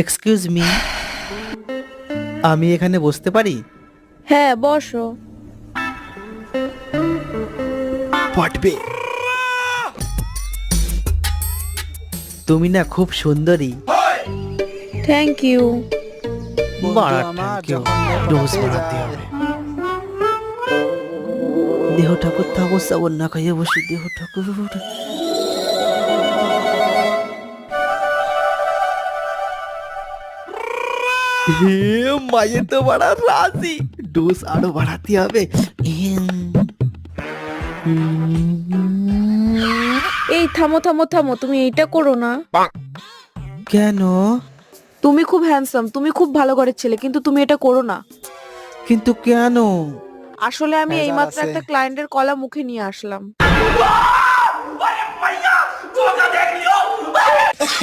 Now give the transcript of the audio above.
Excuse me, আমি এখানে বসতে পারি? হ্যাঁ, বসো। পটবে, তুমি না খুব সুন্দরী। Thank you. বাড়া thank you, ডোজ বাড়াতে হবে। দেহ ঠাকুর থাকুর সাবন না খাইয়ে বসি, দেহ ঠাকুর। হে মায়ে তো বাড়া রাজি, ডোজ আরো বাড়াতে হবে। এই থামো থামো থামো, তুমি এইটা করো না। কেন? তুমি খুব হ্যান্ডসাম, তুমি খুব ভালো ঘরের ছেলে, কিন্তু তুমি এটা করো না। কিন্তু কেন? আসলে আমি এইমাত্র একটা ক্লায়েন্টের কলা মুখে নিয়ে আসলাম।